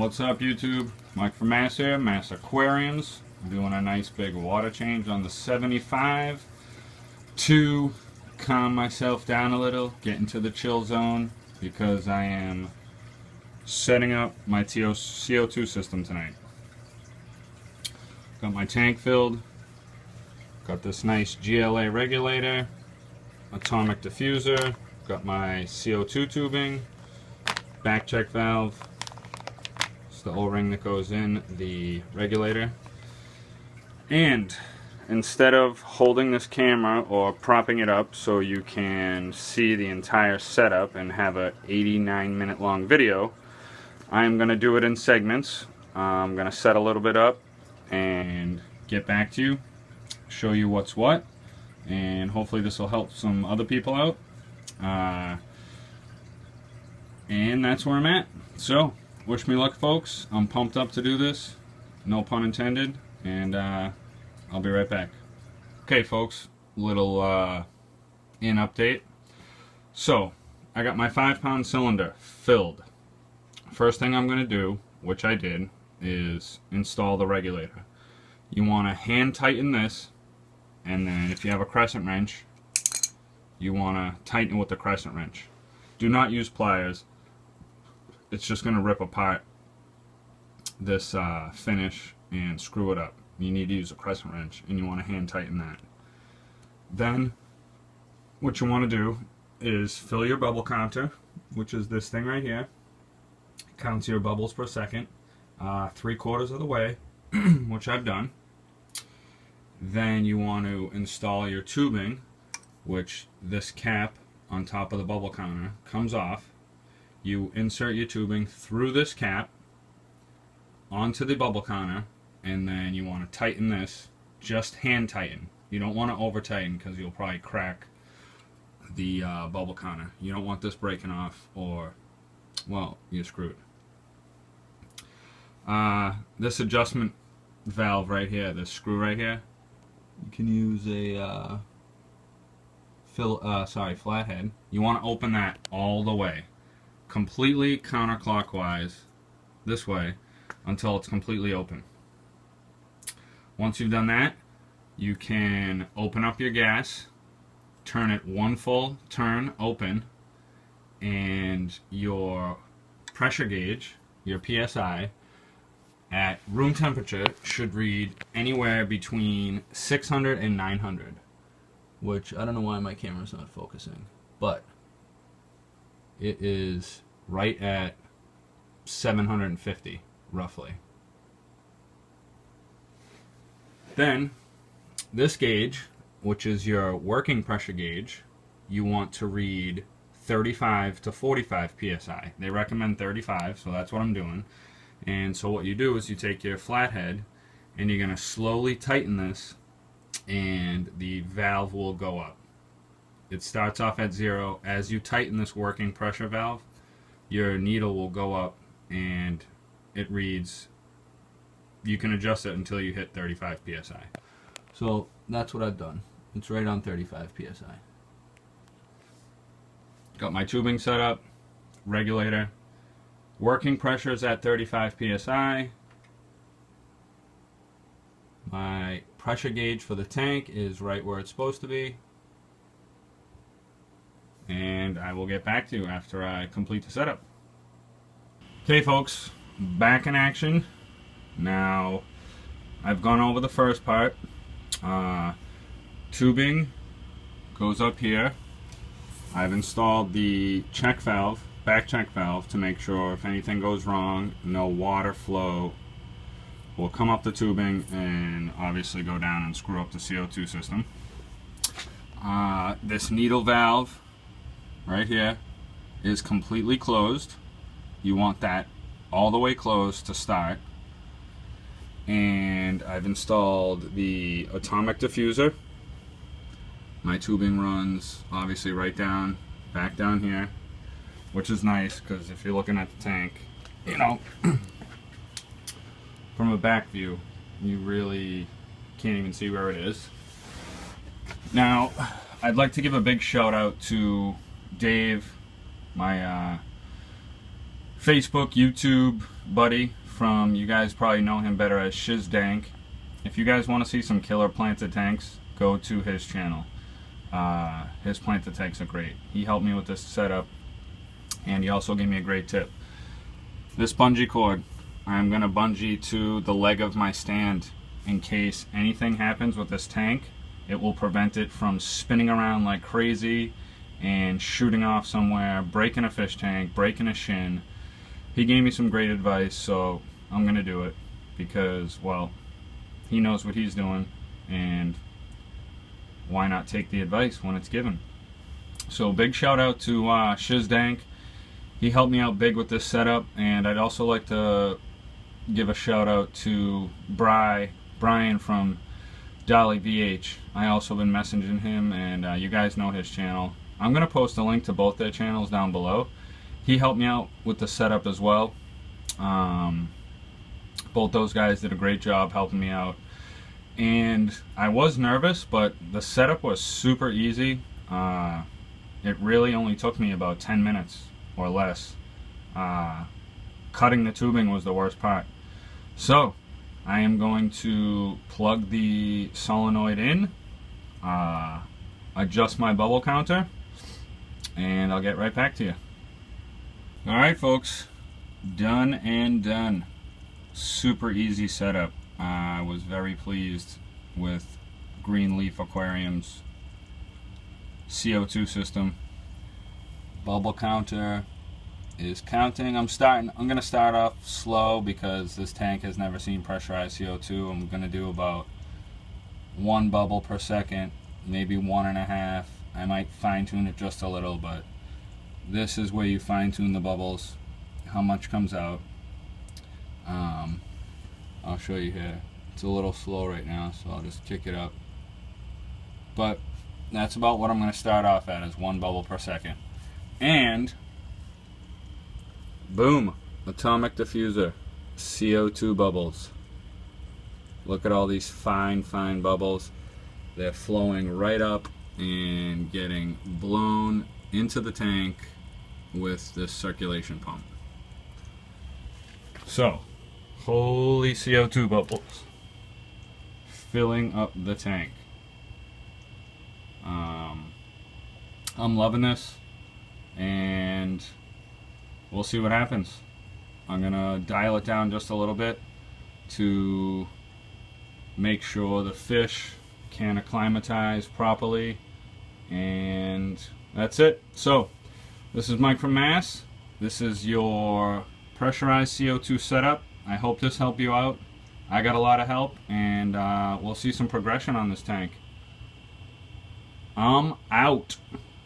What's up, YouTube? Mike from Mass here, Mass Aquariums. I'm doing a nice big water change on the 75 to calm myself down a little, get into the chill zone, because I am setting up my CO2 system tonight. Got my tank filled, got this nice GLA regulator, atomic diffuser, got my CO2 tubing, back check valve. It's the O-ring that goes in the regulator. And instead of holding this camera or propping it up so you can see the entire setup and have a 89-minute long video, I'm going to do it in segments. I'm going to set a little bit up and get back to you, show you what's what, and hopefully this will help some other people out. And that's where I'm at. So, wish me luck, folks. I'm pumped up to do this, no pun intended, and I'll be right back. Okay, folks, little in update. So, I got my 5-pound cylinder filled. First thing I'm going to do, which I did, is install the regulator. You want to hand tighten this, and then if you have a crescent wrench, you want to tighten it with the crescent wrench. Do not use pliers. It's just going to rip apart this finish and screw it up. You need to use a crescent wrench, and you want to hand tighten that. Then what you want to do is fill your bubble counter, which is this thing right here. It counts your bubbles per second, 3/4 of the way, which I've done. Then you want to install your tubing, which this cap on top of the bubble counter comes off. You insert your tubing through this cap onto the bubble counter, and then you want to tighten this. Just hand tighten. You don't want to over tighten because you'll probably crack the bubble counter. You don't want this breaking off, or, well, you're screwed. This adjustment valve right here, this screw right here, you can use a flathead. You want to open that all the way, completely counterclockwise this way until it's completely open. Once you've done that, you can open up your gas, turn it one full turn open, and your pressure gauge, your PSI, at room temperature should read anywhere between 600 and 900, which I don't know why my camera's not focusing, but it is right at 750 roughly. Then this gauge, which is your working pressure gauge, you want to read 35 to 45 psi. They recommend 35, so that's what I'm doing. And so what you do is you take your flathead and you're going to slowly tighten this, and the valve will go up. It starts off at 0. As you tighten this working pressure valve, your needle will go up and it reads, you can adjust it until you hit 35 psi. So that's what I've done. It's right on 35 psi. Got my tubing set up, regulator. Working pressure is at 35 psi. My pressure gauge for the tank is right where it's supposed to be. And I will get back to you after I complete the setup. Okay, folks, back in action. Now, I've gone over the first part. Tubing goes up here. I've installed the check valve, back check valve, to make sure if anything goes wrong, no water flow will come up the tubing and obviously go down and screw up the CO2 system. This needle valve right here is completely closed. You want that all the way closed to start. And I've installed the atomic diffuser. My tubing runs obviously right down, back down here, which is nice because if you're looking at the tank, you know, from a back view, you really can't even see where it is. Now, I'd like to give a big shout out to Dave, my Facebook, YouTube buddy from, you guys probably know him better as Shizdank. If you guys want to see some killer planted tanks, go to his channel. His planted tanks are great. He helped me with this setup, and he also gave me a great tip. This bungee cord, I'm going to bungee to the leg of my stand in case anything happens with this tank. It will prevent it from spinning around like crazy and shooting off somewhere, breaking a fish tank, breaking a shin. He gave me some great advice, so I'm going to do it because, well, he knows what he's doing, and why not take the advice when it's given? So big shout out to Shizdank. He helped me out big with this setup, and I'd also like to give a shout out to Brian from Dolly VH. I also been messaging him, and you guys know his channel. I'm going to post a link to both their channels down below. He helped me out with the setup as well. Both those guys did a great job helping me out. And I was nervous, but the setup was super easy. It really only took me about 10 minutes or less. Cutting the tubing was the worst part. So I am going to plug the solenoid in, adjust my bubble counter, and I'll get right back to you. Alright folks, done and done. Super easy setup. I was very pleased with Greenleaf Aquariums CO2 system. Bubble counter is counting. I'm gonna start off slow because this tank has never seen pressurized CO2. I'm gonna do about 1 bubble per second, maybe 1.5. I might fine tune it just a little, but this is where you fine tune the bubbles, how much comes out. I'll show you here. It's a little slow right now, so I'll just kick it up. But that's about what I'm going to start off at, is 1 bubble per second. And boom, atomic diffuser, CO2 bubbles. Look at all these fine bubbles. They're flowing right up and getting blown into the tank with this circulation pump. So, holy CO2 bubbles filling up the tank. I'm loving this, and we'll see what happens. I'm gonna dial it down just a little bit to make sure the fish can acclimatize properly, and that's it. So this is Mike from Mass. This is your pressurized CO2 setup. I hope this helped you out. I got a lot of help, and we'll see some progression on this tank. I'm out.